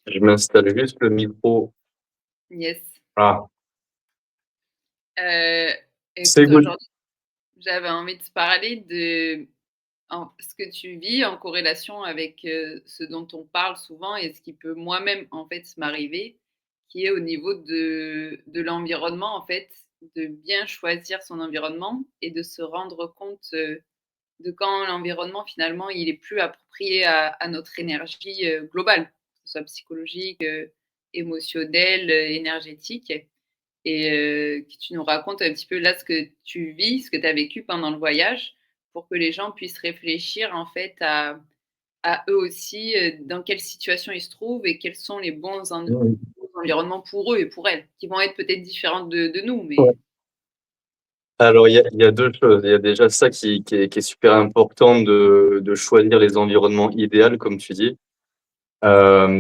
Je m'installe juste le micro. Yes. Ah, Heu, c'est Écoute, good. aujourd'hui, j'avais envie de te parler de ce que tu vis en corrélation avec, ce dont on parle souvent et ce qui peut moi-même, en fait, m'arriver, qui est au niveau de l'environnement, en fait, de bien choisir son environnement et de se rendre compte, de quand l'environnement, finalement, il est plus approprié à notre énergie, globale, que ce soit psychologique, émotionnelle, énergétique. Et que tu nous racontes un petit peu là ce que tu vis, ce que tu as vécu pendant le voyage, pour que les gens puissent réfléchir en fait à eux aussi, dans quelle situation ils se trouvent et quels sont les Mmh. bons environnements pour eux et pour elles, qui vont être peut-être différentes de nous, Ouais. mais Alors il y a 2 choses. Il y a déjà ça qui est super important de choisir les environnements idéaux comme tu dis,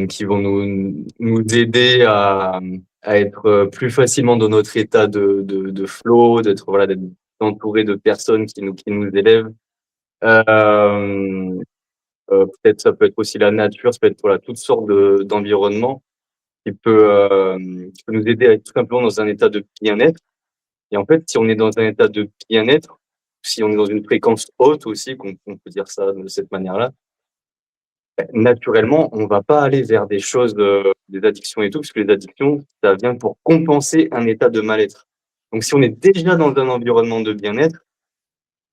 qui vont nous aider à être, plus facilement dans notre état de flow, d'être entouré de personnes qui nous élèvent. Hem, Peut-être ça peut être aussi la nature, ça peut être, toutes sortes d'environnements qui peut nous aider à être tout simplement dans un état de bien-être. Et en fait, si on est dans un état de bien-être, si on est dans une fréquence haute aussi, qu'on peut dire ça de cette manière-là, naturellement, on va pas aller vers des choses, des addictions et tout, parce que les addictions, ça vient pour compenser un état de mal-être. Donc si on est déjà dans un environnement de bien-être,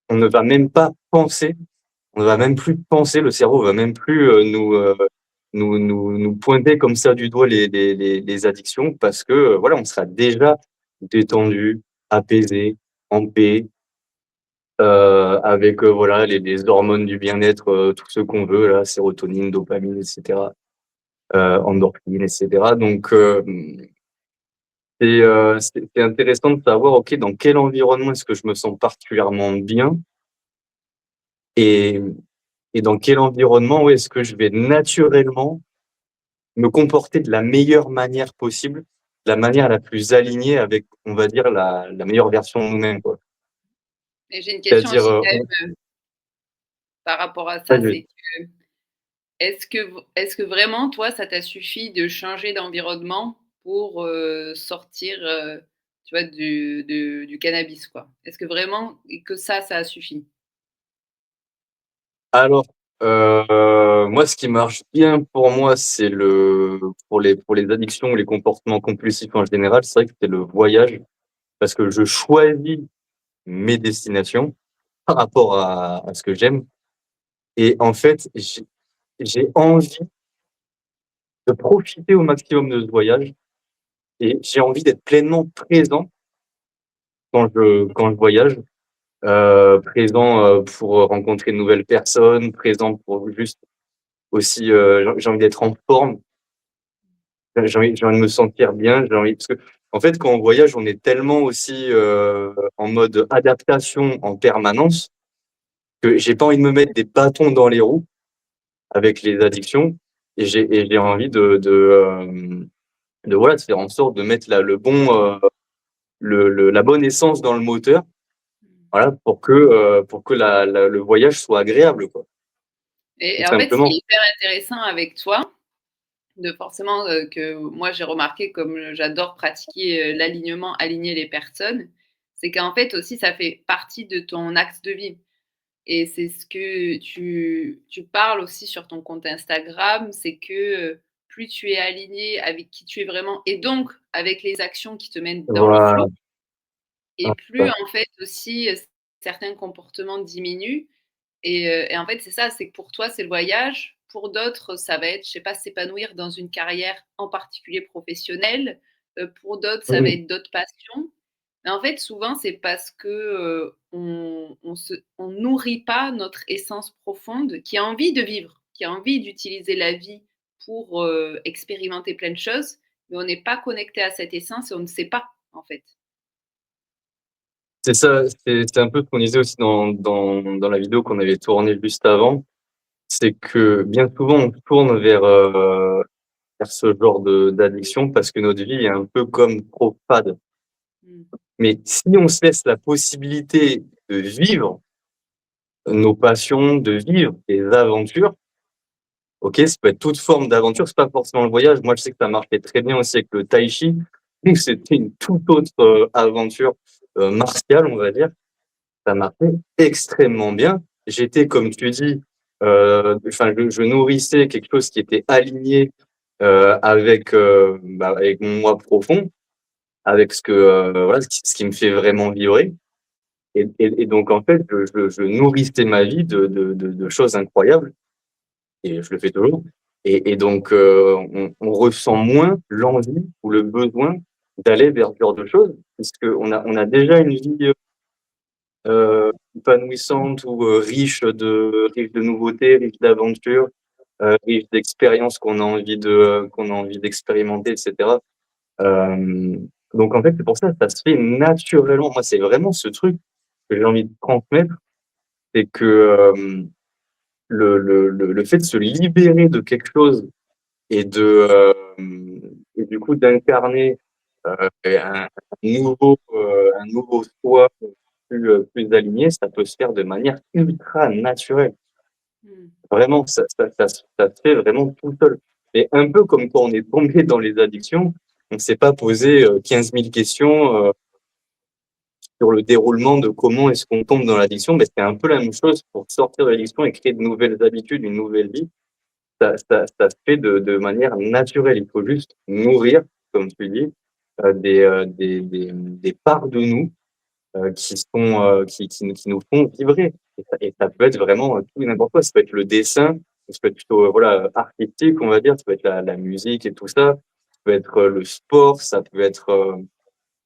on ne va même pas penser, on ne va même plus penser, le cerveau va même plus, nous pointer comme ça du doigt les addictions parce que, voilà, on sera déjà détendu, apaisé, en paix. Avec, voilà, les hormones du bien-être, tout ce qu'on veut là, sérotonine, dopamine et cetera, endorphines et cetera. Donc c'est intéressant de savoir, OK, dans quel environnement est-ce que je me sens particulièrement bien et dans quel environnement, où est-ce que je vais naturellement me comporter de la meilleure manière possible, de la manière la plus alignée avec, on va dire, la meilleure version de nous-mêmes, quoi. mais j'ai une question C'est-à-dire, aussi quand même, par rapport à ça, vas-y. c'est que est-ce que vraiment toi, ça t'a suffi de changer d'environnement pour, sortir, tu vois, du cannabis, quoi? Est-ce que vraiment que ça a suffi? Alors, moi, ce qui marche bien pour moi, c'est pour les addictions ou les comportements compulsifs en général, c'est vrai que c'est le voyage parce que je choisis mes destinations par rapport à ce que j'aime et en fait, j'ai envie de profiter au maximum de ce voyage et j'ai envie d'être pleinement présent quand je voyage, présent, pour rencontrer de nouvelles personnes, présent pour juste aussi, j'ai envie d'être en forme. J'ai envie de me sentir bien, j'ai envie parce qu'en fait, quand on voyage, on est tellement aussi, en mode adaptation en permanence que j'ai pas envie de me mettre des bâtons dans les roues avec les addictions et j'ai envie de voilà, de faire en sorte de mettre la bonne essence dans le moteur, voilà, pour que le voyage soit agréable, quoi, tout Et en fait, ce qui est simplement. hyper intéressant avec toi, de forcément, que moi j'ai remarqué comme, j'adore pratiquer, l'alignement, aligner les personnes, c'est qu'en fait aussi ça fait partie de ton axe de vie. Et c'est ce que tu parles aussi sur ton compte Instagram, c'est que, plus tu es aligné avec qui tu es vraiment et donc avec les actions qui te mènent dans le Voilà, flow et plus en fait aussi, certains comportements diminuent et en fait c'est ça, c'est que pour toi c'est le voyage, pour d'autres ça va être, je sais pas, s'épanouir dans une carrière en particulier professionnelle, pour d'autres ça va mmh, être d'autres passions. Mais en fait, souvent, c'est parce que, on nourrit pas notre essence profonde qui a envie de vivre, qui a envie d'utiliser la vie pour, expérimenter plein de choses, mais on n'est pas connecté à cette essence et on ne sait pas, en fait. c'est ça, c'est un peu ce qu'on disait aussi dans la vidéo qu'on avait tournée juste avant. C'est que bien souvent, on tourne vers ce genre d'addiction parce que notre vie est un peu comme trop fade. Mmh. Mais si on se laisse la possibilité de vivre nos passions, de vivre des aventures, OK, ça peut être toute forme d'aventure, c'est pas forcément le voyage. Moi, je sais que ça marchait très bien aussi avec le tai chi, où c'était une toute autre, aventure, martiale, on va dire. Ça marchait extrêmement bien. J'étais, comme tu dis, enfin, je nourrissais quelque chose qui était aligné, avec, avec mon moi profond, avec ce que, voilà, ce qui me fait vraiment vibrer et donc en fait, je nourrissais ma vie de choses incroyables et je le fais toujours et donc on ressent moins l'envie ou le besoin d'aller vers ce genre de choses puisqu'on a déjà une vie, épanouissante ou riche de nouveautés, riche d'aventures, riche d'expériences qu'on a envie d'expérimenter et cetera. Donc en fait, c'est pour ça, ça se fait naturellement. Moi, c'est vraiment ce truc que j'ai envie de transmettre, c'est que, le fait de se libérer de quelque chose et et du coup d'incarner, un nouveau soi plus aligné, ça peut se faire de manière ultra naturelle. Mmh. Vraiment, ça se fait vraiment tout seul. Et un peu comme quand on est tombé dans les addictions, on ne s'est pas posé, 15 000 questions, sur le déroulement de comment est-ce qu'on tombe dans l'addiction, mais c'est un peu la même chose pour sortir de l'addiction et créer de nouvelles habitudes, une nouvelle vie. Ça se fait de manière naturelle. Il faut juste nourrir, comme tu dis, des parts de nous, qui nous font vibrer et ça peut être vraiment, tout et n'importe quoi. Ça peut être le dessin, ça peut être plutôt, voilà, artistique, on va dire, ça peut être la musique et tout ça. Ça peut être, le sport, ça peut être,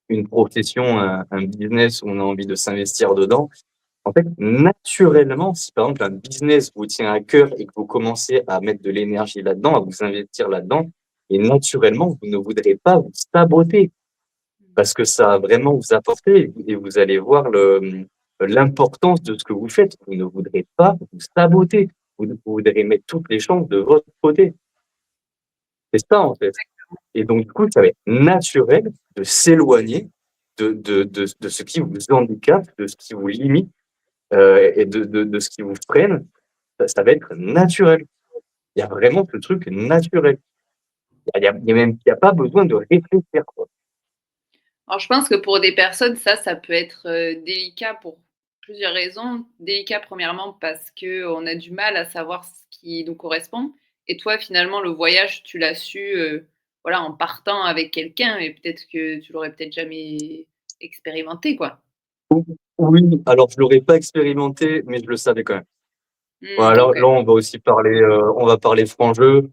une profession, un business où on a envie de s'investir dedans. En fait, naturellement, si par exemple un business vous tient à cœur et que vous commencez à mettre de l'énergie là-dedans, à vous investir là-dedans et naturellement, vous ne voudrez pas vous saboter parce que ça va vraiment vous apporter et vous allez voir l'importance de ce que vous faites. Vous ne voudrez pas vous saboter. Vous voudrez mettre toutes les chances de votre côté. C'est ça, en fait. Et donc, du coup, ça va être naturel de s'éloigner de ce qui vous handicape, de ce qui vous limite, et de ce qui vous freine. Ça va être naturel. Il y a vraiment ce truc naturel. Il y a pas besoin de réfléchir, quoi. Alors je pense que pour des personnes, ça peut être, délicat pour plusieurs raisons. Délicat premièrement parce qu'on a du mal à savoir ce qui nous correspond et toi finalement le voyage tu l'as su, voilà en partant avec quelqu'un et peut-être que tu l'aurais peut-être jamais expérimenté quoi. Ou oui, alors je l'aurais pas expérimenté, mais je le savais quand même. Mmh, Voilà, là, OK. on va parler franc jeu.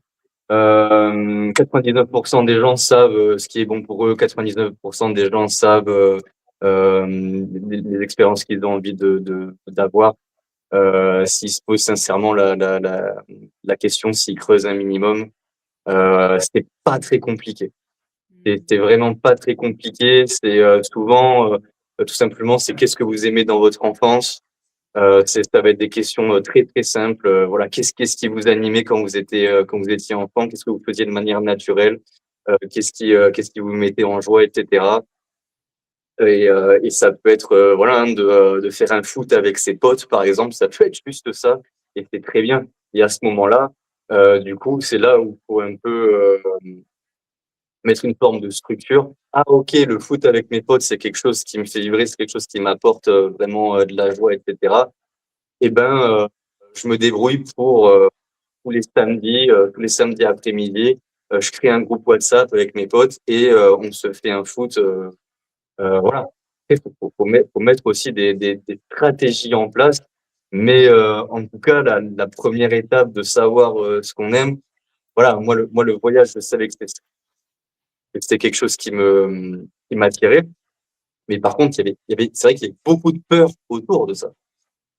99 des gens savent, ce qui est bon pour eux. 99 des gens savent, les expériences qu'ils ont envie d'avoir. S'ils se posent sincèrement la question, s'ils creusent un minimum, c'est pas très compliqué. Mmh. C'est vraiment pas très compliqué. C'est, souvent, tout simplement, c'est qu'est-ce que vous aimez dans votre enfance? Ça va être des questions, très, très simples, voilà. Qu'est-ce qui vous animait quand vous étiez enfant? Qu'est-ce que vous faisiez de manière naturelle? Qu'est-ce qui vous mettait en joie et cetera? Et ça peut être, voilà, hein, de faire un foot avec ses potes, par exemple, ça peut être juste ça et c'est très bien. Et à ce moment-là, du coup, c'est là où il faut un peu, mettre une forme de structure. Ah OK, le foot avec mes potes, c'est quelque chose qui me fait vibrer, c'est quelque chose qui m'apporte, vraiment, de la joie et cetera. Et ben, je me débrouille pour, tous les samedis après-midi, je crée un groupe WhatsApp avec mes potes et on se fait un foot, voilà. Après faut mettre aussi des stratégies en place, mais en tout cas, la 1re étape de savoir, ce qu'on aime, voilà, moi le voyage, je savais que c'était quelque chose qui m'attirait, mais par contre, c'est vrai qu'il y avait beaucoup de peur autour de ça.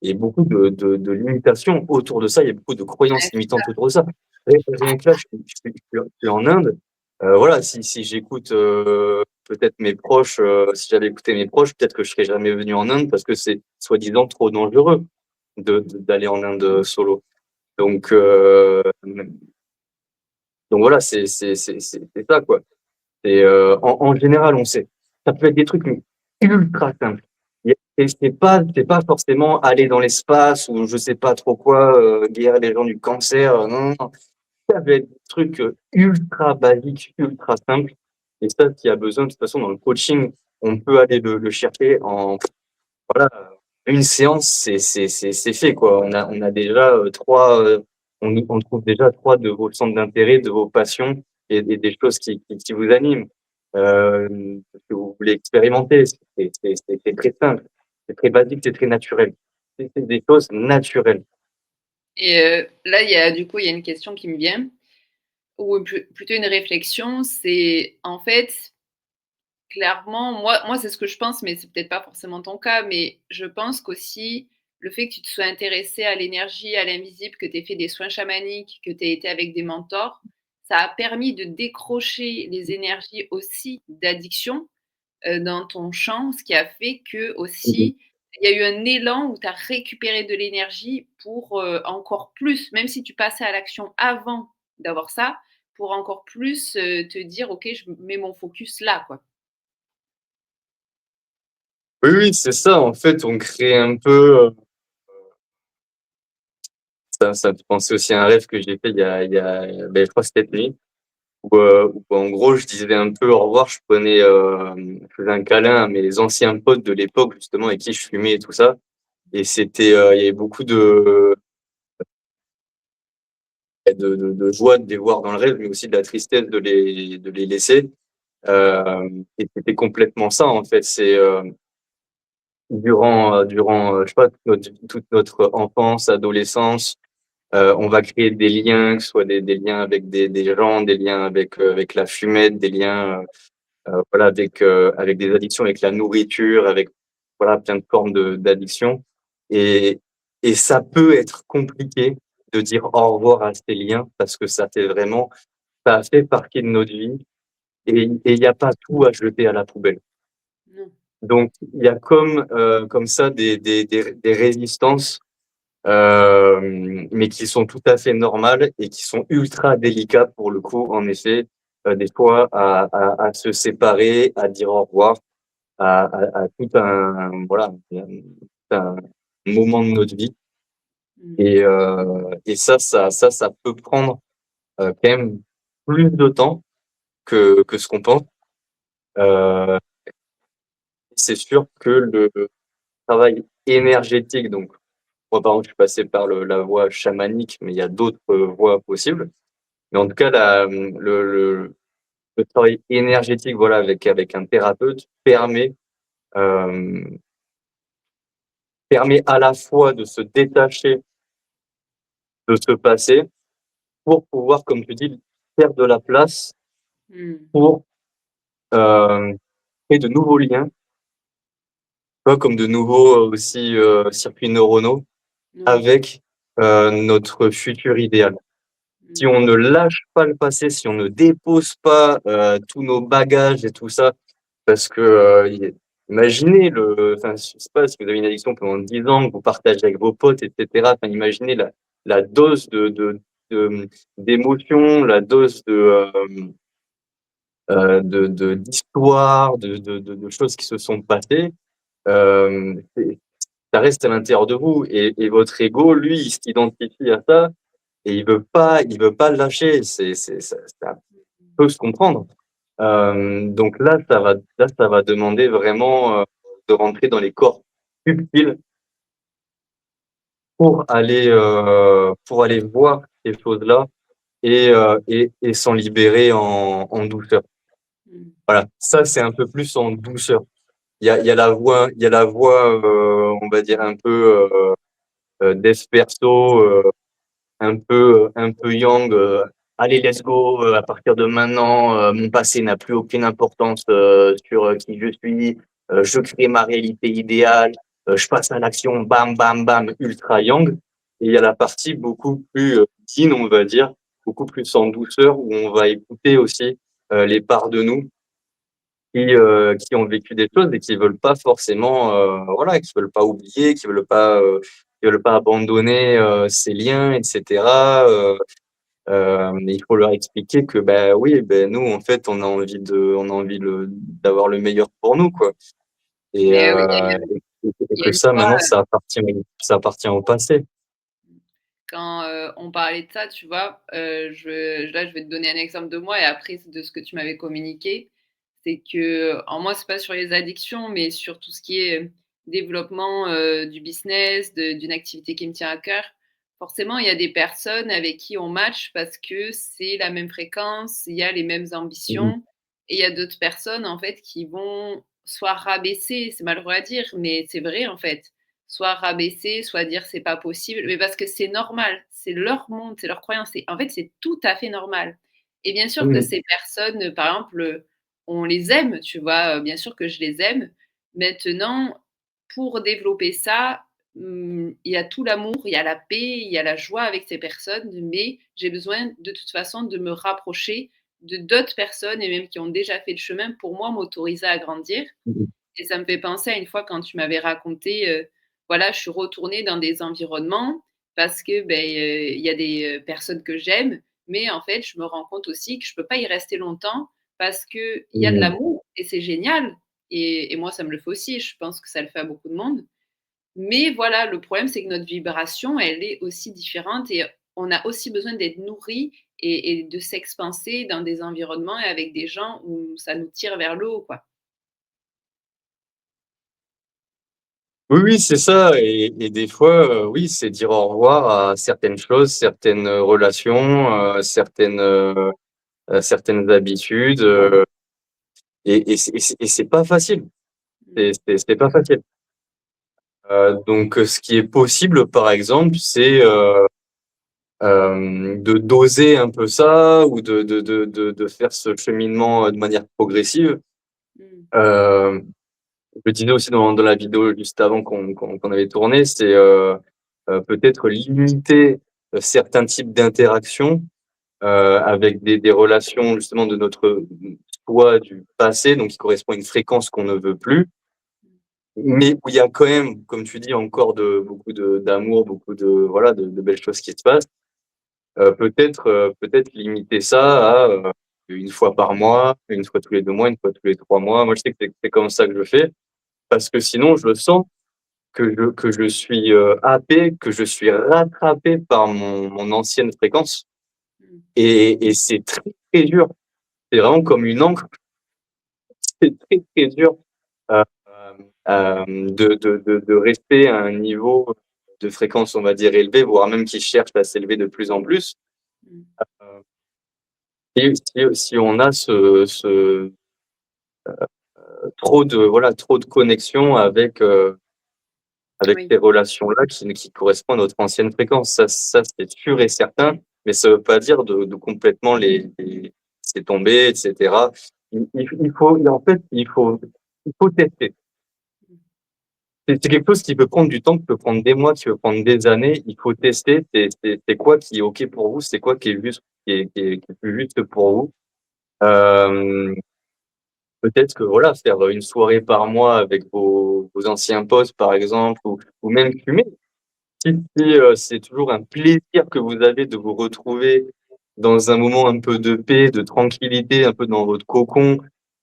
Il y a beaucoup de limitations autour de ça, il y a beaucoup de croyances Ouais, limitantes autour de ça. Rien que là, je suis en Inde, voilà, si j'écoute, peut-être mes proches, si j'avais écouté mes proches, peut-être que je serais jamais venu en Inde parce que c'est soi-disant trop dangereux d'aller en Inde, solo. Donc voilà, c'est ça, quoi. En général, on sait. Ça peut être des trucs mais ultra simples. Et c'est pas forcément aller dans l'espace ou je sais pas trop quoi, guérir les gens du cancer, non, non, non. ça va être des trucs, ultra basiques, ultra simples et ça, s'il y a besoin, de toute façon, dans le coaching, on peut aller le chercher en voilà, une séance, c'est fait, quoi. On a déjà, 3, on trouve déjà 3 de vos centres d'intérêt, de vos passions et des choses qui vous animent, que vous voulez expérimenter. C'est très simple, c'est très basique, c'est très naturel. C'est des choses naturelles. Et là, il y a une question qui me vient ou plutôt une réflexion, c'est en fait, clairement, moi, c'est ce que je pense, mais c'est peut-être pas forcément ton cas, mais je pense qu'aussi le fait que tu te sois intéressé à l'énergie, à l'invisible, que tu aies fait des soins chamaniques, que tu aies été avec des mentors, ça a permis de décrocher les énergies aussi d'addiction, dans ton champ, ce qui a fait que Mmh mh. aussi il y a eu un élan où tu as récupéré de l'énergie pour, encore plus, même si tu passais à l'action avant d'avoir ça, pour encore plus, te dire: «OK, je mets mon focus là, quoi». Oui, oui, c'est ça, en fait, on crée un peu, ça me fait penser aussi à un rêve que j'ai fait je crois cette nuit où en gros, je disais un peu au revoir, je faisais un câlin à mes anciens potes de l'époque justement avec qui je fumais et tout ça et il y avait beaucoup de joie de les voir dans le rêve, mais aussi de la tristesse de les laisser, et c'était complètement ça en fait. Durant, je sais pas, toute notre enfance, adolescence, on va créer des liens, que ce soit des liens avec des gens, des liens avec la fumette, des liens, voilà, avec des addictions, avec la nourriture, avec voilà, plein de formes d'addiction et ça peut être compliqué de dire au revoir à ces liens parce que ça a fait partie de notre vie et il y a pas tout à jeter à la poubelle. Non. Donc il y a comme ça des résistances, mais qui sont tout à fait normales et qui sont ultra délicats pour le coup, en effet, des fois à se séparer, à dire au revoir à tout un voilà, un moment de notre vie Mmh. et ça peut prendre, quand même plus de temps que ce qu'on pense. Heu, c'est sûr que le travail énergétique donc moi, par exemple, je suis passé par la voie chamanique, mais il y a d'autres, voies possibles. Mais en tout cas, le travail énergétique, voilà, avec un thérapeute hem, permet à la fois de se détacher de ce passé pour pouvoir, comme tu dis, faire de la place Mmh. pour, hem, créer de nouveaux liens, tu vois? Comme de nouveaux, aussi, circuits neuronaux Oui. avec, notre futur idéal. Si Mmh. on ne lâche pas le passé, si on ne dépose pas, tous nos bagages et tout ça, parce que, imaginez enfin, je sais pas si vous avez une addiction pendant 10 ans, que vous partagez avec vos potes et cetera, enfin, imaginez la dose d'émotions, la dose d'histoires, de choses qui se sont passées, c'est ça reste à l'intérieur de vous et votre ego, lui, il s'identifie à ça et il veut pas le lâcher. Ça peut se comprendre. Donc là, ça va demander vraiment, de rentrer dans les corps subtils pour aller voir ces choses-là et s'en libérer en douceur. Mmh. Voilà, ça, c'est un peu plus en douceur. Il y a la voix, on va dire un peu, dev perso, un peu yang, «Allez let's go, à partir de maintenant, mon passé n'a plus aucune importance, sur, qui je suis, je crée ma réalité idéale, je passe à l'action, bam, bam, bam», ultra yang et il y a la partie beaucoup plus, yin, on va dire, beaucoup plus en douceur où on va écouter aussi, les parts de nous qui ont vécu des choses et qui veulent pas forcément, voilà, qui veulent pas oublier, qui veulent pas abandonner, ces liens et cetera, mais il faut leur expliquer que, bah, oui, ben nous, en fait, on a envie d'avoir le meilleur pour nous, quoi et Mais oui, et il y a que une ça, fois maintenant, ça appartient au passé. quand, on parlait de ça, tu vois, je vais te donner un exemple de moi et après de ce que tu m'avais communiqué. C'est que en moi, c'est pas sur les addictions, mais sur tout ce qui est, développement, du business, d'une activité qui me tient à cœur. Forcément, il y a des personnes avec qui on match parce que c'est la même fréquence, il y a les mêmes Mmh. ambitions et il y a d'autres personnes, en fait, qui vont soit rabaisser, c'est malheureux à dire, mais c'est vrai, en fait, soit rabaisser, soit dire: «C'est pas possible», mais parce que c'est normal, c'est leur monde, c'est leur croyance, en fait, c'est tout à fait normal et bien sûr que Mmh. ces personnes, par exemple, on les aime, tu vois? Bien sûr que je les aime. Maintenant, pour développer ça, il y a tout l'amour, il y a la paix, il y a la joie avec ces personnes, mais j'ai besoin de toute façon de me rapprocher de d'autres personnes et même qui ont déjà fait le chemin pour moi m'autoriser à grandir Mmh. et ça me fait penser à une fois quand tu m'avais raconté, voilà, je suis retournée dans des environnements parce que, il y a des, personnes que j'aime, mais en fait, je me rends compte aussi que je peux pas y rester longtemps parce qu'il y a de Mmh. l'amour et c'est génial et moi, ça me le fait aussi. Je pense que ça le fait à beaucoup de monde. Mais voilà, le problème, c'est que notre vibration, elle est aussi différente et on a aussi besoin d'être nourri et de s'expanser dans des environnements et avec des gens où ça nous tire vers le haut, quoi. Oui, oui, c'est ça et des fois, oui, c'est dire au revoir à certaines choses, certaines, relations, certaines habitudes, et c'est pas facile. Mmh. C'est pas facile. Donc, ce qui est possible, par exemple, c'est, de doser un peu ça ou de faire ce cheminement, de manière progressive. Mmh. Hem, je le disais aussi dans la vidéo juste avant qu'on avait tourné, c'est, peut-être limiter, certains types d'interactions, avec des relations justement de notre soi du passé, donc qui correspond à une fréquence qu'on ne veut plus, mais où il y a quand même, comme tu dis, encore beaucoup d'amour, beaucoup voilà, de belles choses qui se passent. Peut-être limiter ça à, 1 fois par mois, 1 fois tous les 2 mois, 1 fois tous les 3 mois. Moi, je sais que c'est comme ça que je fais, parce que sinon je sens que je suis, happé, que je suis rattrapé par mon ancienne fréquence Mmh. et c'est très, très dur. C'est vraiment comme une encre, c'est très, très dur, heu, de rester à un niveau de fréquence, on va dire, élevé, voire même qui cherche à s'élever de plus en plus. Mmh. Heu, si on a trop de connexion avec Oui. ces relations-là qui correspondent à notre ancienne fréquence. Ça c'est sûr et certain, mais ça veut pas dire de complètement les laisser tomber et cetera. Il faut en fait, il faut tester. C'est quelque chose qui peut prendre du temps, qui peut prendre des mois, qui peut prendre des années. Il faut tester, c'est quoi qui est OK pour vous, c'est quoi qui est juste, qui est plus juste pour vous. Hem, peut-être que voilà, faire une soirée par mois avec vos anciens potes par exemple ou même fumer. Si, c'est toujours un plaisir que vous avez de vous retrouver dans un moment un peu de paix, de tranquillité, un peu dans votre cocon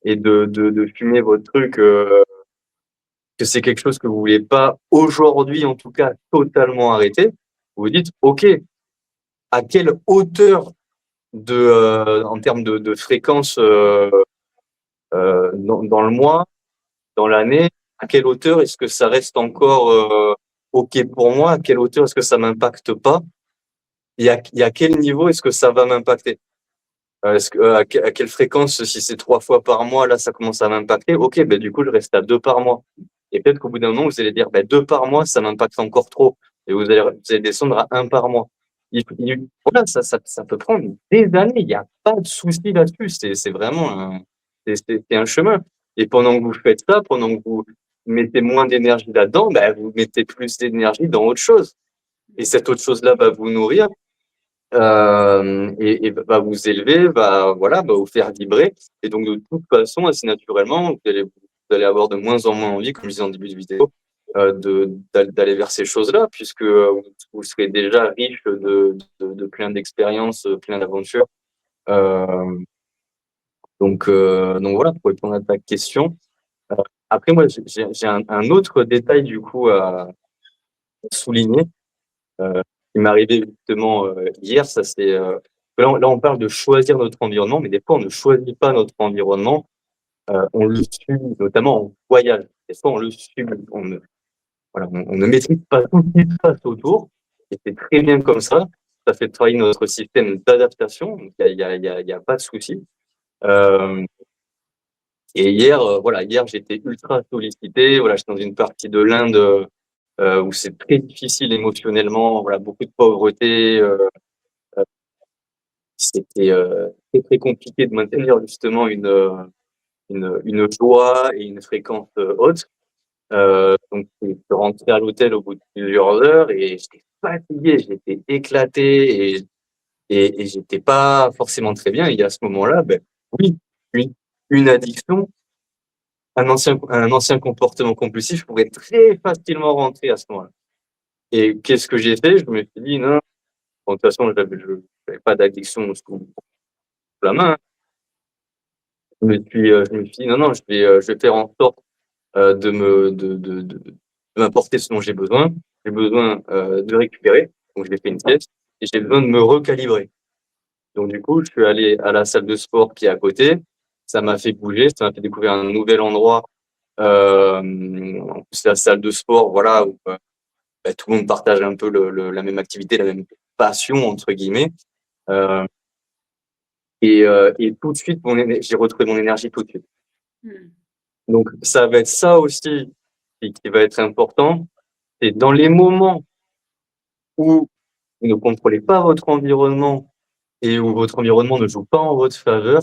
et de fumer votre truc, que c'est quelque chose que vous voulez pas aujourd'hui, en tout cas, totalement arrêter. Vous vous dites: «OK, à quelle hauteur en termes de fréquence, dans le mois, dans l'année, à quelle hauteur est-ce que ça reste encore, OK pour moi? À quelle hauteur est-ce que ça m'impacte pas?» Et à quel niveau est-ce que ça va m'impacter? Est-ce que à quelle fréquence, si c'est 3 fois par mois, là, ça commence à m'impacter? OK, beh, du coup, je reste à 2 par mois et peut-être qu'au bout d'un moment, vous allez dire: «Bah, 2 par mois, ça m'impacte encore trop» et vous allez descendre à 1 par mois. Voilà, ça peut prendre des années, il y a pas de souci là-dessus. C'est vraiment c'est un chemin et pendant que vous faites ça, pendant que vous mettez moins d'énergie là-dedans, bah, vous mettez plus d'énergie dans autre chose et Mmh. cette autre chose-là va vous nourrir. Et va vous élever, va voilà, va vous faire vibrer et donc de toute façon, assez naturellement, vous allez avoir de moins en moins envie, comme je disais en début de vidéo, d'aller vers ces choses-là puisque, vous serez déjà riche de plein d'expériences, plein d'aventures. Hem, donc voilà, pour répondre à ta question. Heu, après moi, j'ai un autre détail du coup à souligner, heu, qui m'est arrivé justement, hier, ça c'est, là on parle de choisir notre environnement, mais des fois on ne choisit pas notre environnement, on le subit, notamment en voyage. Des fois on le subit, on ne voilà, on ne maîtrise pas tout ce qui se passe autour et c'est très bien comme ça. Ça fait travailler notre système d'adaptation, donc il y a pas de souci. Hem Et hier, voilà, hier j'étais ultra sollicité. Voilà, j'étais dans une partie de l'Inde, où c'est très difficile émotionnellement. Voilà, beaucoup de pauvreté. C'était très très compliqué de maintenir justement une joie et une fréquence haute. Donc je suis rentré à l'hôtel au bout de plusieurs heures et j'étais fatigué, j'étais éclaté et j'étais pas forcément très bien. Et à ce moment-là, ben oui, une une addiction. Un ancien comportement compulsif pourrait très facilement rentrer à ce moment-là. Et qu'est-ce que j'ai fait? Je me suis dit: «Non, bon, de toute façon, j'avais pas d'addiction sous la main». Je me suis dit: «Non, non, je vais faire en sorte, de m'apporter ce dont j'ai besoin. J'ai besoin, de récupérer». Donc je l'ai fait une sieste et j'ai besoin de me recalibrer. Donc du coup, je suis allé à la salle de sport qui est à côté. Ça m'a fait bouger, ça m'a fait découvrir un nouvel endroit. En plus, la salle de sport, voilà, où, bah, tout le monde partage un peu la même activité, la même «passion» entre guillemets, heu et tout de suite j'ai retrouvé mon énergie tout de suite. Mmh. Donc ça va être ça aussi qui va être important, c'est dans les moments où vous ne contrôlez pas votre environnement et où votre environnement ne joue pas en votre faveur,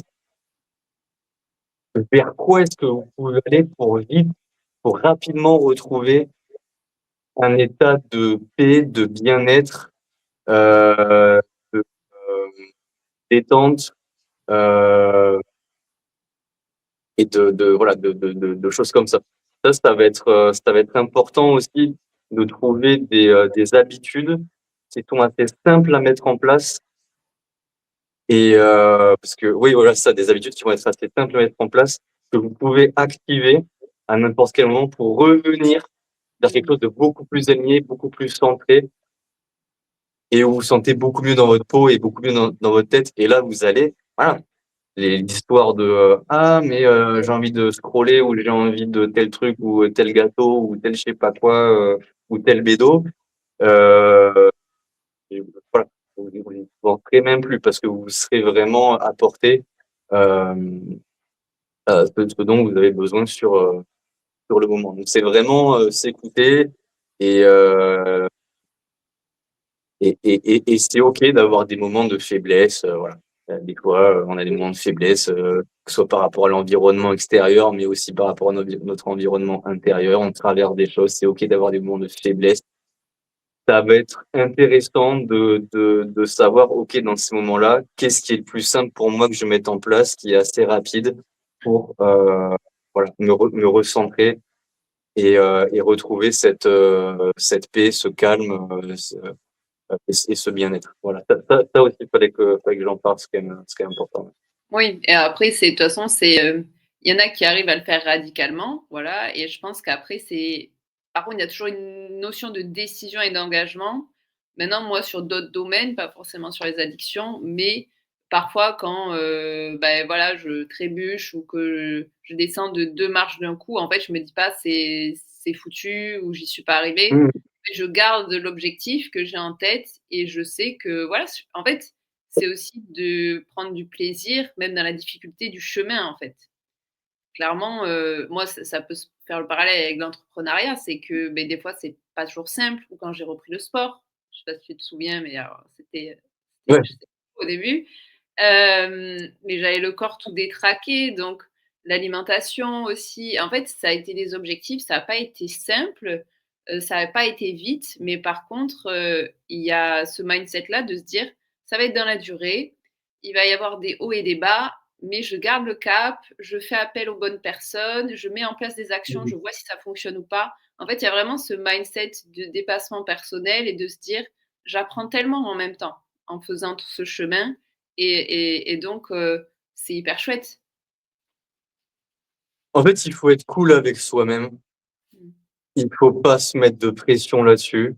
vers quoi est-ce que vous pouvez aller pour rapidement retrouver un état de paix, de bien-être, de, détente, heu et voilà, de choses comme ça. Ça va être important aussi de trouver des habitudes qui sont assez simples à mettre en place parce que oui, voilà, c'est ça, des habitudes qui vont être assez simples à mettre en place, que vous pouvez activer à n'importe quel moment pour revenir vers quelque Mmh. chose de beaucoup plus aligné, beaucoup plus centré et où vous vous sentez beaucoup mieux dans votre peau et beaucoup mieux dans votre tête et là, vous allez voilà, l'histoire de, «Ah mais j'ai envie de scroller» ou «J'ai envie de tel truc» ou «tel gâteau» ou «tel je sais pas quoi», ou «tel bédo», heu et voilà, vous y penserez même plus parce que vous serez vraiment apporté, hem, ce dont vous avez besoin sur le moment. Donc c'est vraiment, s'écouter et heu et c'est OK d'avoir des moments de faiblesse, voilà. Des fois, on a des moments de faiblesse, que ce soit par rapport à l'environnement extérieur, mais aussi par rapport à notre environnement intérieur. On traverse des choses, c'est OK d'avoir des moments de faiblesse. Ça va être intéressant de savoir, OK, dans ces moments-là, qu'est-ce qui est le plus simple pour moi que je mette en place, qui est assez rapide pour, voilà, me recentrer et retrouver cette paix, ce calme, et ce bien-être. Voilà, ça aussi, il fallait que j'en parle, c'est quand même important. Oui et après c'est de toute façon il y en a qui arrivent à le faire radicalement, voilà et je pense qu'après c'est par contre, il y a toujours une notion de décision et d'engagement. Maintenant, moi, sur d'autres domaines, pas forcément sur les addictions, mais parfois quand, voilà, je trébuche ou que je descends de 2 marches d'un coup, en fait, je me dis pas: «C'est foutu» ou «J'y suis pas arrivé». Mmh. Je garde l'objectif que j'ai en tête et je sais que voilà, en fait, c'est aussi de prendre du plaisir, même dans la difficulté du chemin, en fait. Clairement, moi, ça peut se faire le parallèle avec l'entrepreneuriat, c'est que, beh, des fois, c'est pas toujours simple ou quand j'ai repris le sport, je sais pas si tu te souviens, mais alors Ouais. j'étais au début, mais j'avais le corps tout détraqué, donc l'alimentation aussi. En fait, ça a été des objectifs, ça a pas été simple, ça a pas été vite, mais par contre, il y a ce mindset-là de se dire: «Ça va être dans la durée, il va y avoir des hauts et des bas, mais je garde le cap, je fais appel aux bonnes personnes, je mets en place des actions, Mmh. je vois si ça fonctionne ou pas». En fait, il y a vraiment ce mindset de dépassement personnel et de se dire: «J'apprends tellement en même temps en faisant tout ce chemin et donc c'est hyper chouette». En fait, il faut être cool avec soi-même. Mmh. Il faut pas se mettre de pression là-dessus.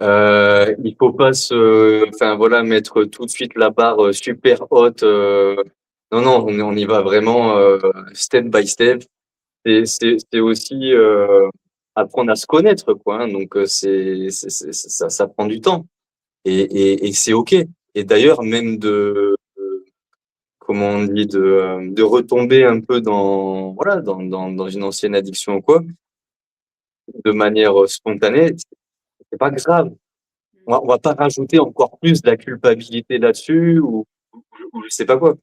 Il faut pas enfin voilà, mettre tout de suite la barre super haute. Non, non, on y va vraiment step by step. C'est aussi apprendre à se connaître, quoi. Hein, donc ça prend du temps et c'est ok. Et d'ailleurs, même comment on dit, de retomber un peu dans voilà dans une ancienne addiction ou quoi, de manière spontanée, c'est pas grave. On va pas rajouter encore plus de la culpabilité là-dessus ou je sais pas quoi.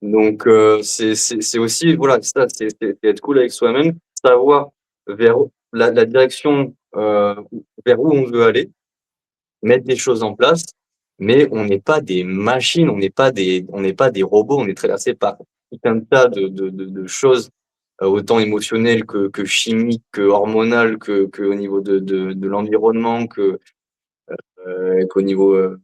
Donc c'est aussi voilà, c'est être cool avec soi-même, savoir vers la direction, vers où on veut aller, mettre des choses en place, mais on n'est pas des machines, on n'est pas des robots, on est traversé par tout un tas de choses, autant émotionnelles que chimiques, que hormonales, qu'au niveau de l'environnement, qu'au niveau, de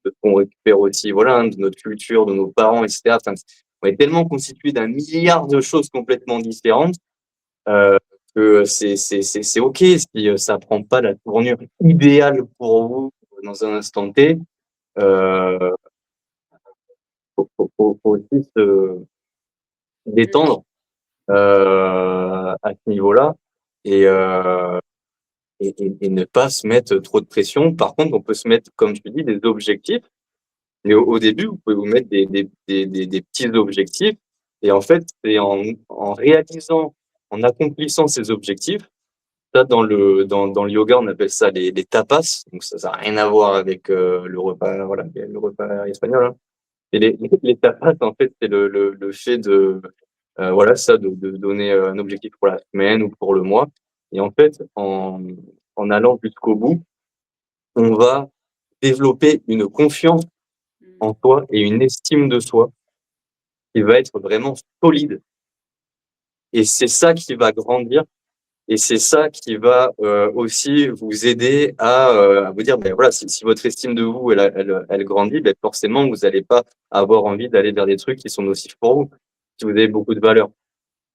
ce qu'on récupère aussi, voilà, hein, de notre culture, de nos parents, et cetera. Enfin, on est tellement constitué d'un milliard de choses complètement différentes, heu, que c'est OK si, ça prend pas la tournure idéale pour vous dans un instant T. Heu, faut aussi se Mmh. détendre, à ce niveau-là et heu et ne pas se mettre trop de pression. Par contre, on peut se mettre, comme tu dis, des objectifs. Mais au début, vous pouvez vous mettre des petits objectifs et en fait, c'est en réalisant, en accomplissant ces objectifs, ça dans le yoga, on appelle ça les tapas, donc ça a rien à voir avec, le repas, voilà, le repas espagnol, hein. Et les tapas, en fait, c'est le fait de, voilà, ça, de donner, un objectif pour la semaine ou pour le mois et en fait, en allant jusqu'au bout, on va développer une confiance Mmh. en soi et une estime de soi qui va être vraiment solide et c'est ça qui va grandir et c'est ça qui va, aussi vous aider à vous dire, beh, voilà, si votre estime de vous, elle grandit, beh, forcément, vous allez pas avoir envie d'aller vers des trucs qui sont nocifs pour vous, si vous avez beaucoup de valeurs.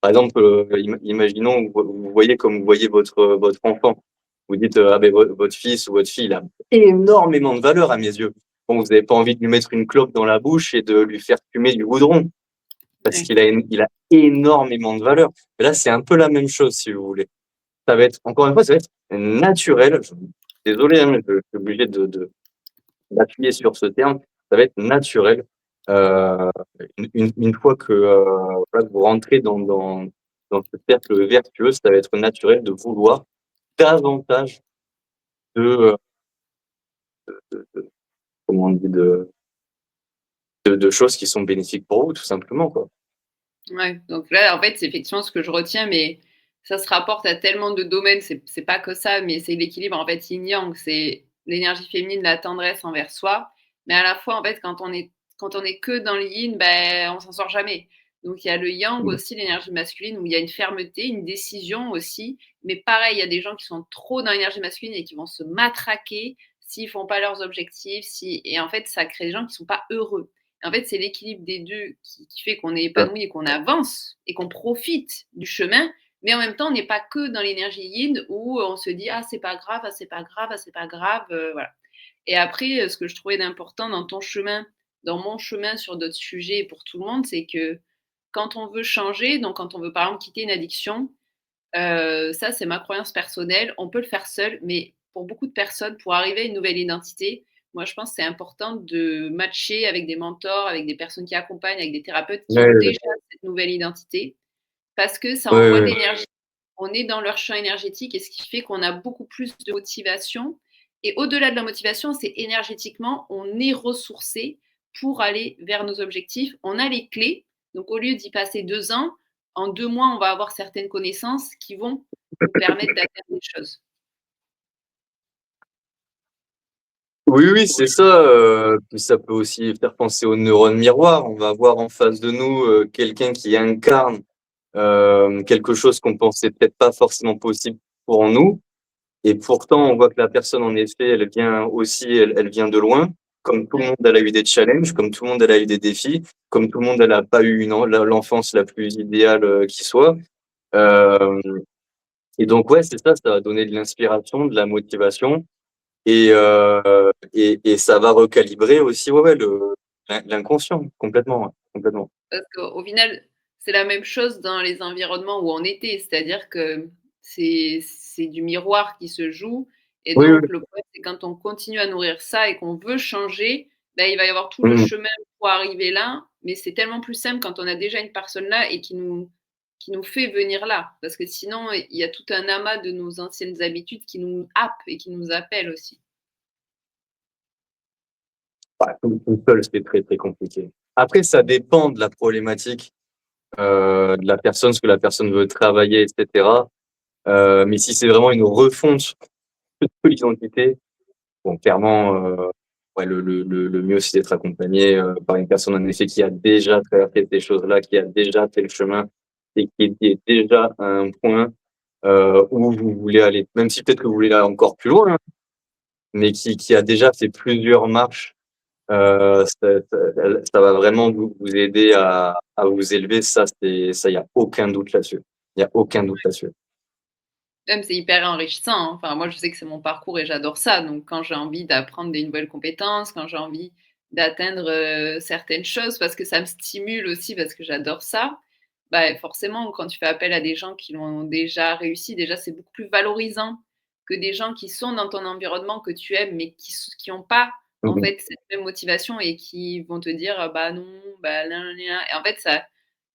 Par exemple, imaginons, vous voyez comme vous voyez votre enfant. Vous dites, «Ah beh, votre fils ou votre fille, il a énormément de valeur à mes yeux». Bon, vous avez pas envie de lui mettre une clope dans la bouche et de lui faire fumer du goudron. Parce Ouais. qu'il a énormément de valeur. Et là, c'est un peu la même chose, si vous voulez. Ça va être encore une fois, ça va être naturel. Je désolé, hein, mais je suis obligé d'appuyer sur ce terme. Ça va être naturel, heu, une fois que, voilà, que vous rentrez dans ce cercle vertueux, ça va être naturel de vouloir davantage de, comment on dit? De choses qui sont bénéfiques pour vous, tout simplement, quoi. Ouais, donc là, en fait, c'est effectivement ce que je retiens, mais ça se rapporte à tellement de domaines, c'est pas que ça, mais c'est l'équilibre, en fait, yin-yang. C'est l'énergie féminine, la tendresse envers soi, mais à la fois, en fait, quand on est que dans le yin, ben, on s'en sort jamais. Donc il y a le yang Mmh. aussi, l'énergie masculine, où il y a une fermeté, une décision aussi, mais pareil, il y a des gens qui sont trop dans l'énergie masculine et qui vont se matraquer s'ils font pas leurs objectifs, si et en fait, ça crée des gens qui sont pas heureux. En fait, c'est l'équilibre des 2 qui fait qu'on est Ça. épanoui et qu'on avance et qu'on profite du chemin, mais en même temps, on n'est pas que dans l'énergie yin où on se dit: «Ah, c'est pas grave, ah, c'est pas grave, ah, c'est pas grave», voilà. Et après, ce que je trouvais d'important dans ton chemin, dans mon chemin sur d'autres sujets et pour tout le monde, c'est que quand on veut changer, donc quand on veut, par exemple, quitter une addiction, ça, c'est ma croyance personnelle. On peut le faire seul, mais pour beaucoup de personnes, pour arriver à une nouvelle identité, moi, je pense que c'est important de matcher avec des mentors, avec des personnes qui accompagnent, avec des thérapeutes qui Ouais, ont ouais, déjà cette nouvelle identité, parce que ça ouais, envoie de ouais. l'énergie. On est dans leur champ énergétique et ce qui fait qu'on a beaucoup plus de motivation. Et au-delà de la motivation, c'est énergétiquement, on est ressourcé pour aller vers nos objectifs. On a les clés. Donc, au lieu d'y passer 2 ans, en 2 mois, on va avoir certaines connaissances qui vont nous permettre d'atteindre des choses. Oui, oui, c'est ça, puis ça peut aussi faire penser aux neurones miroirs. On va avoir en face de nous, quelqu'un qui incarne, quelque chose qu'on pensait peut-être pas forcément possible pour nous et pourtant on voit que la personne en effet, elle vient aussi, elle vient de loin. Comme tout le Ouais, monde, elle a eu des challenges, comme tout le monde, elle a eu des défis, comme tout le monde, elle a pas eu une en l'enfance la plus idéale, qui soit. Hem Et donc ouais, c'est ça, ça va donner de l'inspiration, de la motivation Et ça va recalibrer aussi, ouais, l'inconscient, complètement, ouais, complètement. Parce qu'au final, c'est la même chose dans les environnements où on était, c'est-à-dire que c'est du miroir qui se joue et Oui, oui. donc le problème, c'est quand on continue à nourrir ça et qu'on veut changer, bah, il va y avoir tout le Mmh. chemin pour arriver là, mais c'est tellement plus simple quand on a déjà une personne là et qui nous fait venir là. Parce que sinon, il y a tout un amas de nos anciennes habitudes qui nous happent et qui nous appellent aussi. Bah, tout seul, c'est très, très compliqué. Après, ça dépend de la problématique, de la personne, ce que la personne veut travailler et cetera. Mais si c'est vraiment une refonte de l'identité, bon, clairement, ouais, le mieux, c'est d'être accompagné, par une personne, en effet, qui a déjà traversé ces choses-là, qui a déjà fait le chemin et qui est déjà à un point, où vous voulez aller. Même si peut-être que vous voulez aller encore plus loin, hein, mais qui a déjà fait plusieurs marches. Ça va vraiment vous aider à vous élever. Ça, il y a aucun doute là-dessus. Il y a aucun doute là-dessus. Même c'est hyper enrichissant, hein. Enfin, moi, je sais que c'est mon parcours et j'adore ça. Donc, quand j'ai envie d'apprendre des nouvelles compétences, quand j'ai envie d'atteindre, certaines choses, parce que ça me stimule aussi, parce que j'adore ça, bah, forcément, quand tu fais appel à des gens qui l'ont déjà réussi, déjà, c'est beaucoup plus valorisant que des gens qui sont dans ton environnement que tu aimes, mais qui ont pas, en Mmh. fait, cette même motivation et qui vont te dire: «Bah, non, bah, nin, nin, nin» et en fait, ça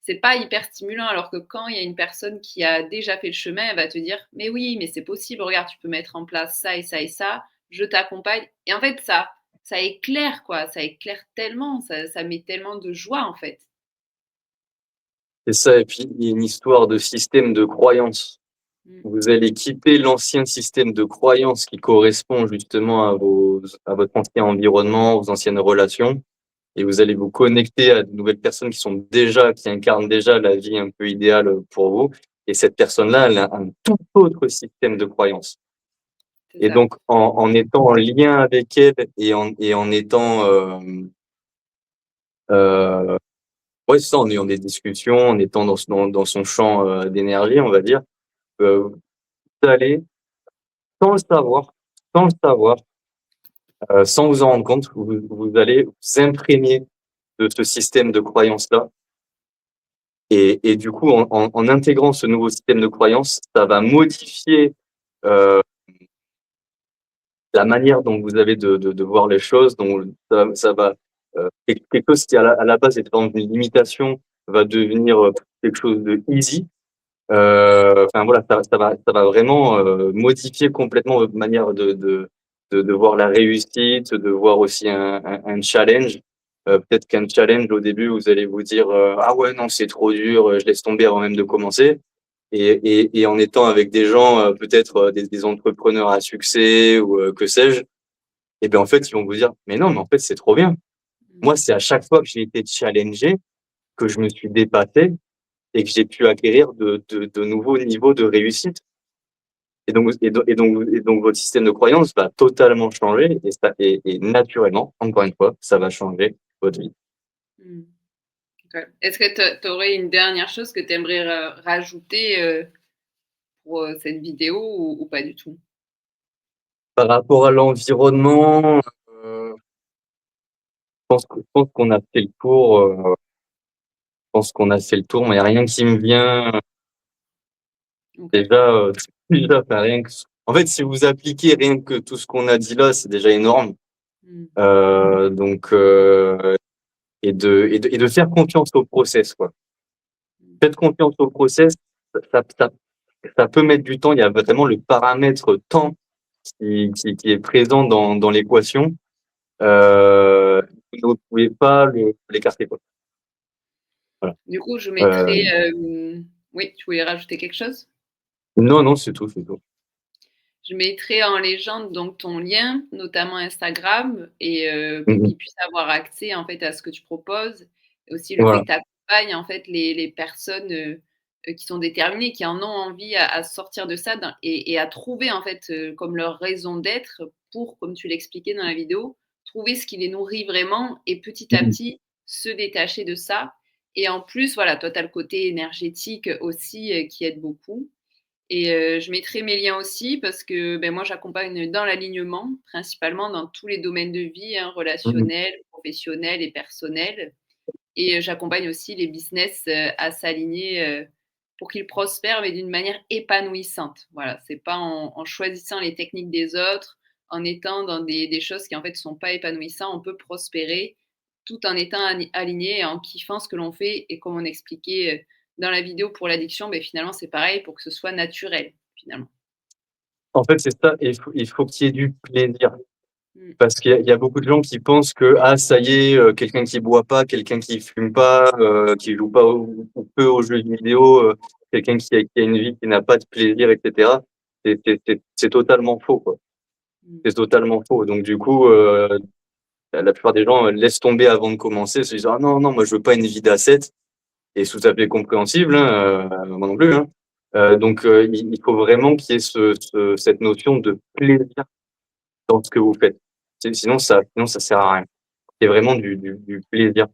c'est pas hyper stimulant, alors que quand il y a une personne qui a déjà fait le chemin, elle va te dire: «Mais oui, mais c'est possible, regarde, tu peux mettre en place ça et ça, je t'accompagne» et en fait, ça éclaire quoi, ça éclaire tellement, ça met tellement de joie, en fait. C'est ça, et puis il y a une histoire de système de croyance. Mmh, Vous allez quitter l'ancien système de croyance qui correspond justement à votre ancien environnement, aux anciennes relations, et vous allez vous connecter à de nouvelles personnes qui incarnent déjà la vie un peu idéale, pour vous, et cette personne-là, elle a un tout autre système de croyance. c'est Et ça. donc en étant en lien avec elle et en étant, heu, ouais, c'est ça, en ayant des discussions, en étant dans son champ, d'énergie, on va dire, vous allez, sans le savoir sans le savoir, sans vous en rendre compte, vous allez vous imprégner de ce système de croyance-là, et du coup, en intégrant ce nouveau système de croyance, ça va modifier, heu, la manière dont vous avez de voir les choses, dont ça va, quelque chose qui à la base était dans une limitation va devenir, quelque chose de easy. Enfin voilà, ça va vraiment, modifier complètement votre manière de voir la réussite, de voir aussi un challenge. Peut-être qu'un challenge au début, vous allez vous dire, «Ah ouais, non, c'est trop dur, je laisse tomber avant même de commencer». Et en étant avec des gens, peut-être, des entrepreneurs à succès ou, que sais-je, et ben en fait, ils vont vous dire: «Mais non, mais en fait, c'est trop bien. Mmh, Moi, c'est à chaque fois que j'ai été challengé, que je me suis dépassé et que j'ai pu acquérir de nouveaux niveaux de réussite». Et donc votre système de croyance va totalement changer, et naturellement, encore une fois, ça va changer votre vie. mmh. OK. Est-ce que tu aurais une dernière chose que tu aimerais rajouter, pour, cette vidéo ou pas du tout? Par rapport à l'environnement, je pense qu'on a fait le tour, mais il y a rien qui me vient. OK. Déjà, déjà, enfin, rien que en fait, si vous appliquez rien que tout ce qu'on a dit là, c'est déjà énorme. Mmh. Donc et de faire confiance au process, quoi. Mmh. Faites confiance au process, ça ça ça peut mettre du temps. Il y a vraiment le paramètre temps qui est présent dans l'équation. Vous ne pouvez pas l'écarter, quoi. Voilà. Du coup, je mettrai, Heu, oui, tu voulais rajouter quelque chose? non, non, c'est tout, c'est tout. Je mettrai en légende donc ton lien, notamment Instagram et Mmh pour mh. qu'ils puissent avoir accès en fait à ce que tu proposes. Et aussi le fait Voilà. que tu accompagnes en fait les personnes, qui sont déterminées, qui en ont envie à sortir de ça et à trouver en fait, comme leur raison d'être pour, comme tu l'expliquais dans la vidéo, trouver ce qui les nourrit vraiment et petit à Mmh mh. petit se détacher de ça. Et en plus, voilà, toi tu as le côté énergétique aussi, qui aide beaucoup. et je mettrai mes liens aussi parce que, moi, j'accompagne dans l'alignement, principalement dans tous les domaines de vie, hein, Mmh mh. relationnel, professionnel et personnel. Et j'accompagne aussi les business, à s'aligner, pour qu'ils prospèrent, mais d'une manière épanouissante. Voilà, c'est pas en choisissant les techniques des autres, en étant dans des choses qui, en fait, ne sont pas épanouissantes. On peut prospérer tout en étant aligné et en kiffant ce que l'on fait et comme on expliquait, dans la vidéo pour l'addiction, beh, finalement, c'est pareil pour que ce soit naturel, finalement. En fait, c'est ça, et il faut qu'il y ait du plaisir. Mmh. Parce qu'il y a beaucoup de gens qui pensent que: «Ah ça y est, quelqu'un qui boit pas, quelqu'un qui fume pas, qui joue pas ou peu aux jeux vidéo, quelqu'un qui a une vie qui n'a pas de plaisir et cetera». C'est totalement faux, quoi. Mmh. C'est totalement faux. Donc du coup, la plupart des gens, laissent tomber avant de commencer, se disant: «Ah non, non, moi je veux pas une vie d'ascète», et c'est tout à fait compréhensible, hein, moi non plus, hein. Donc il faut vraiment qu'il y ait cette notion de plaisir dans ce que vous faites. Sinon ça sert à rien. C'est vraiment du plaisir,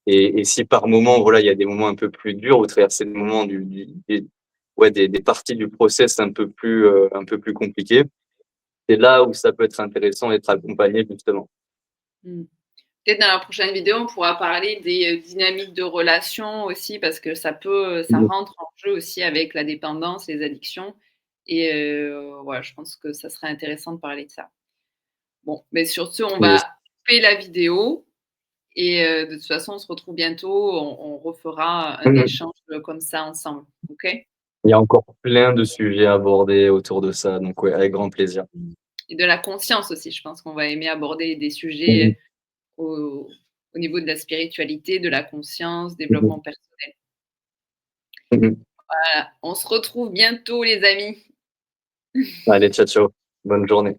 et si par moment, voilà, il y a des moments un peu plus durs, vous traversez des moments des parties du process un peu plus compliquées, c'est là où ça peut être intéressant d'être accompagné justement. Mmh. Peut-être dans la prochaine vidéo, on pourra parler des, dynamiques de relations aussi parce que ça Mmh. rentre en jeu aussi avec la dépendance, les addictions et voilà, je pense que ça serait intéressant de parler de ça. Bon, mais sur ce, on Yes. va couper la vidéo et de toute façon, on se retrouve bientôt. On refera un Mmh. échange, comme ça ensemble. OK? Il y a encore plein de sujets à aborder autour de ça, donc ouais, avec grand plaisir. Mmh. Et de la conscience aussi. Je pense qu'on va aimer aborder des Mmh. sujets au niveau de la spiritualité, de la conscience, Mmh. développement personnel. Mmh. Voilà, on se retrouve bientôt les amis. Allez, ciao, ciao. Bonne journée.